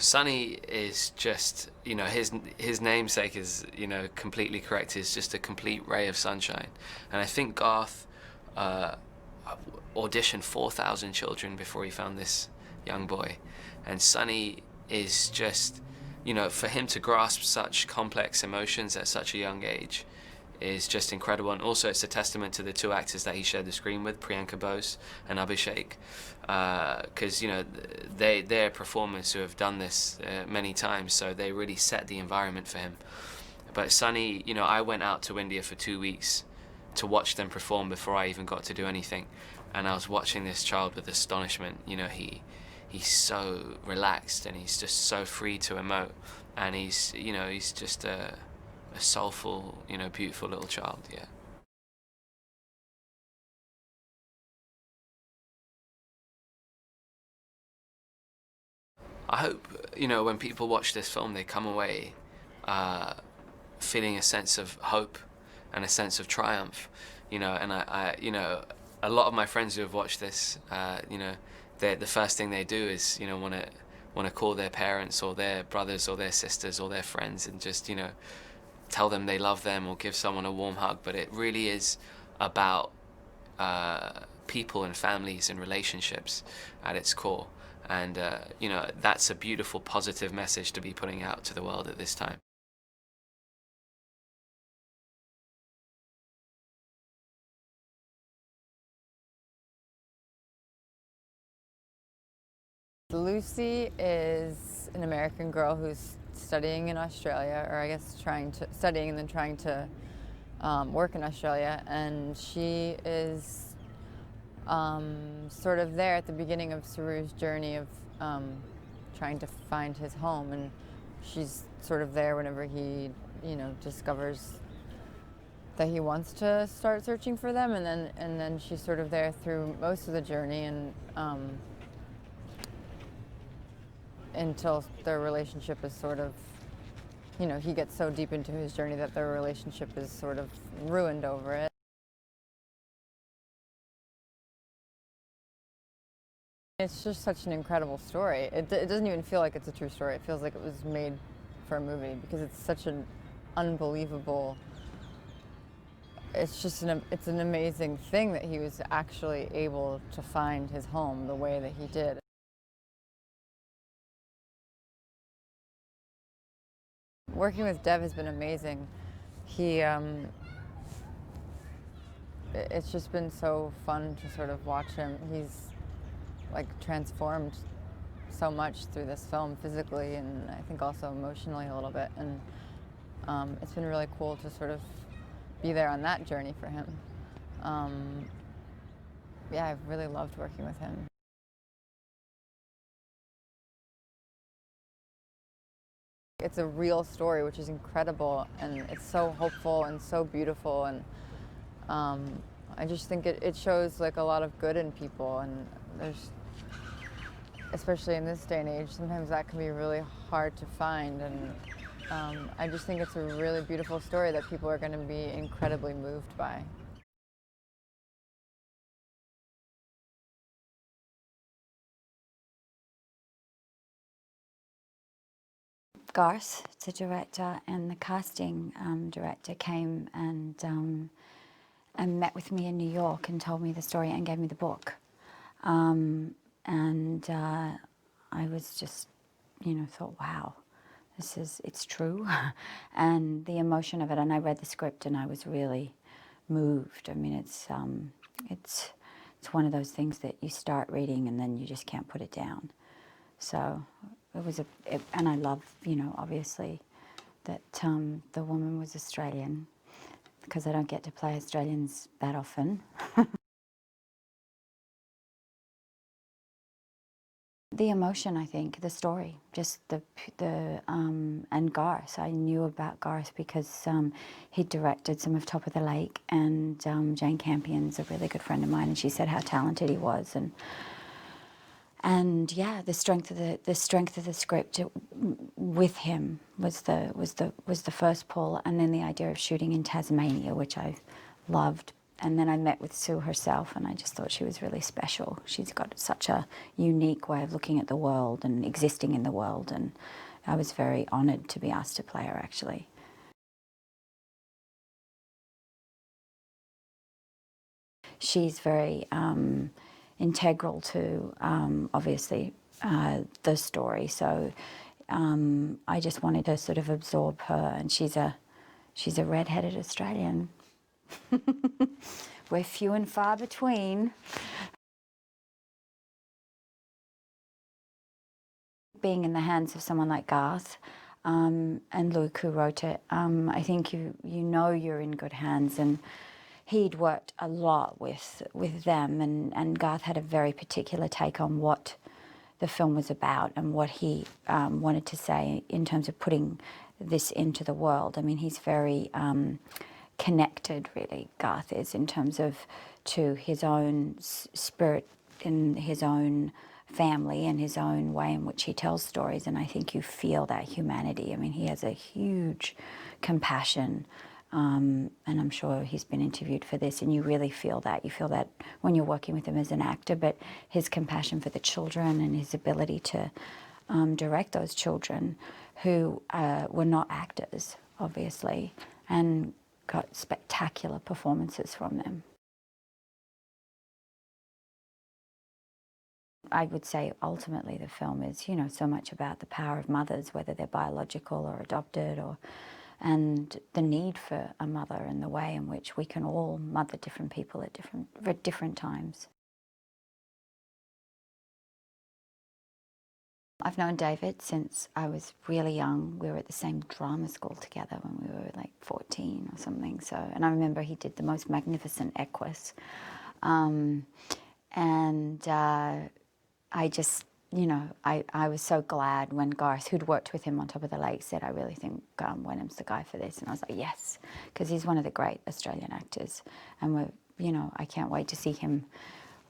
Sonny is just, his namesake is, completely correct. He's just a complete ray of sunshine. And I think Garth auditioned 4,000 children before he found this young boy. And Sonny is just, for him to grasp such complex emotions at such a young age is just incredible. And also it's a testament to the two actors that he shared the screen with, Priyanka Bose and Abhishek, because they're performers who have done this many times, so they really set the environment for him. But Sonny, I went out to India for 2 weeks to watch them perform before I even got to do anything, and I was watching this child with astonishment. He's so relaxed and he's just so free to emote, and he's just a soulful, beautiful little child, yeah. I hope, when people watch this film, they come away feeling a sense of hope and a sense of triumph, and a lot of my friends who have watched this, the first thing they do is, want to call their parents or their brothers or their sisters or their friends and just, tell them they love them or give someone a warm hug. But it really is about people and families and relationships at its core. And, that's a beautiful, positive message to be putting out to the world at this time. Lucy is an American girl who's studying in Australia, or I guess studying and then trying to work in Australia, and she is sort of there at the beginning of Saru's journey of trying to find his home, and she's sort of there whenever he, discovers that he wants to start searching for them, and then she's sort of there through most of the journey, and until their relationship is sort of, he gets so deep into his journey that their relationship is sort of ruined over it. It's just such an incredible story. It doesn't even feel like it's a true story. It feels like it was made for a movie because it's such an unbelievable, it's an amazing thing that he was actually able to find his home the way that he did. Working with Dev has been amazing. It's just been so fun to sort of watch him. He's like transformed so much through this film physically and I think also emotionally a little bit. And it's been really cool to sort of be there on that journey for him. Yeah, I've really loved working with him. It's a real story, which is incredible, and it's so hopeful and so beautiful, and I just think it shows like a lot of good in people, and there's, especially in this day and age, sometimes that can be really hard to find, and I just think it's a really beautiful story that people are going to be incredibly moved by. Garth, the director, and the casting director came and met with me in New York and told me the story and gave me the book. I was just, thought, wow, it's true. And the emotion of it, and I read the script and I was really moved. I mean, it's one of those things that you start reading and then you just can't put it down. So it was and I love, obviously, that the woman was Australian, because I don't get to play Australians that often. The emotion, I think, the story, just and Garth. I knew about Garth because he directed some of Top of the Lake, and Jane Campion's a really good friend of mine, and she said how talented he was, and yeah, the strength of the script with him was the first pull, and then the idea of shooting in Tasmania, which I loved, and then I met with Sue herself, and I just thought she was really special. She's got such a unique way of looking at the world and existing in the world, and I was very honoured to be asked to play her, actually. She's very integral to, obviously, the story, so I just wanted to sort of absorb her, and she's a red-headed Australian. We're few and far between. Being in the hands of someone like Garth and Luke, who wrote it, I think you know you're in good hands, and he'd worked a lot with them, and Garth had a very particular take on what the film was about and what he wanted to say in terms of putting this into the world. I mean, he's very connected, really, Garth is, in terms of to his own spirit in his own family and his own way in which he tells stories, and I think you feel that humanity. I mean, he has a huge compassion, and I'm sure he's been interviewed for this, and you really feel that. You feel that when you're working with him as an actor, but his compassion for the children and his ability to direct those children who were not actors, obviously, and got spectacular performances from them. I would say ultimately the film is, you know, so much about the power of mothers, whether they're biological or adopted, and the need for a mother and the way in which we can all mother different people at different times. I've known David since I was really young. We were at the same drama school together when we were like 14 or something. So, and I remember he did the most magnificent Equus. I just, you know, I was so glad when Garth, who'd worked with him on Top of the Lake, said, I really think Wenham's the guy for this. And I was like, yes, because he's one of the great Australian actors. And we're, you know, I can't wait to see him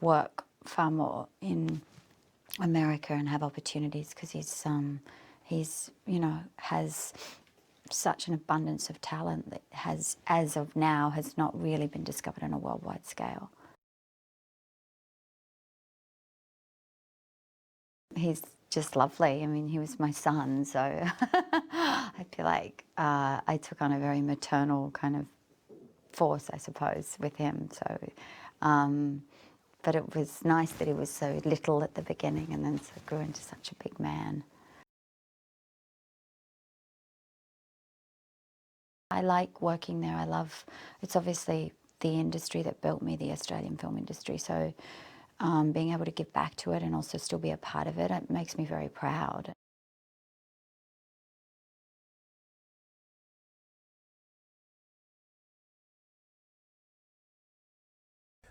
work far more in America and have opportunities, because he's, you know, has such an abundance of talent that has, as of now, has not really been discovered on a worldwide scale. He's just lovely. I mean, he was my son, so I feel like I took on a very maternal kind of force, I suppose, with him. So, but it was nice that he was so little at the beginning and then so grew into such a big man. I like working there. I love, it's obviously the industry that built me, the Australian film industry. So being able to give back to it and also still be a part of it, it makes me very proud.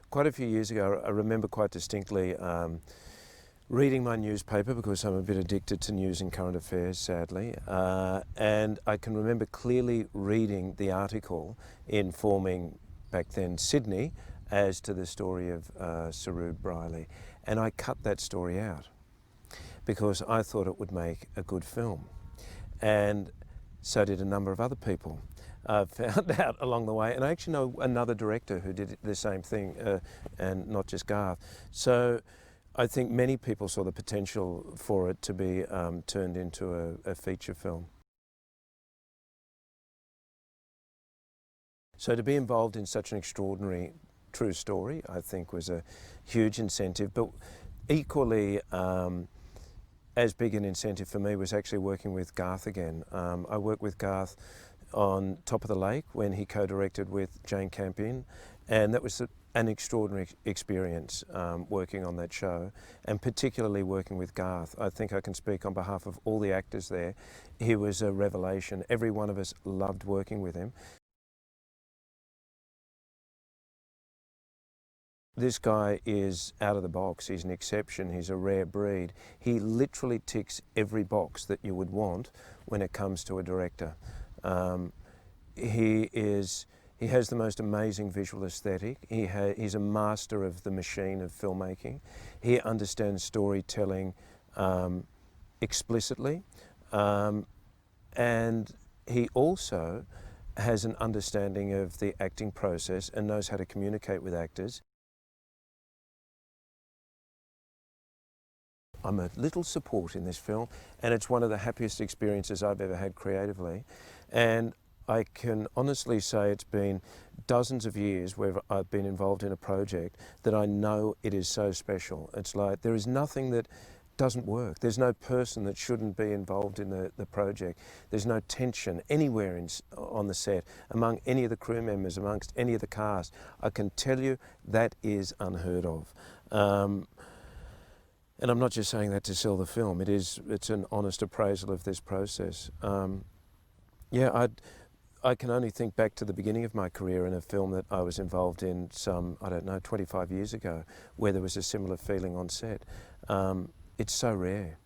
Quite a few years ago, I remember quite distinctly reading my newspaper, because I'm a bit addicted to news and current affairs, sadly, and I can remember clearly reading the article informing, back then, Sydney, as to the story of Saroo Briley, and I cut that story out because I thought it would make a good film, and so did a number of other people. Found out along the way, and I actually know another director who did the same thing, and not just Garth. So I think many people saw the potential for it to be turned into a feature film. So to be involved in such an extraordinary true story, I think, was a huge incentive, but equally as big an incentive for me was actually working with Garth again. I worked with Garth on Top of the Lake when he co-directed with Jane Campion, and that was an extraordinary experience working on that show, and particularly working with Garth. I think I can speak on behalf of all the actors there. He was a revelation. Every one of us loved working with him. This guy is out of the box. He's an exception. He's a rare breed. He literally ticks every box that you would want when it comes to a director. He has the most amazing visual aesthetic. He's a master of the machine of filmmaking. He understands storytelling explicitly, and he also has an understanding of the acting process and knows how to communicate with actors. I'm a little support in this film, and it's one of the happiest experiences I've ever had creatively. And I can honestly say it's been dozens of years where I've been involved in a project that I know it is so special. It's like there is nothing that doesn't work. There's no person that shouldn't be involved in the project. There's no tension anywhere on the set, among any of the crew members, amongst any of the cast. I can tell you that is unheard of. And I'm not just saying that to sell the film. It's an honest appraisal of this process. Yeah, I can only think back to the beginning of my career in a film that I was involved in some, I don't know, 25 years ago, where there was a similar feeling on set. It's so rare.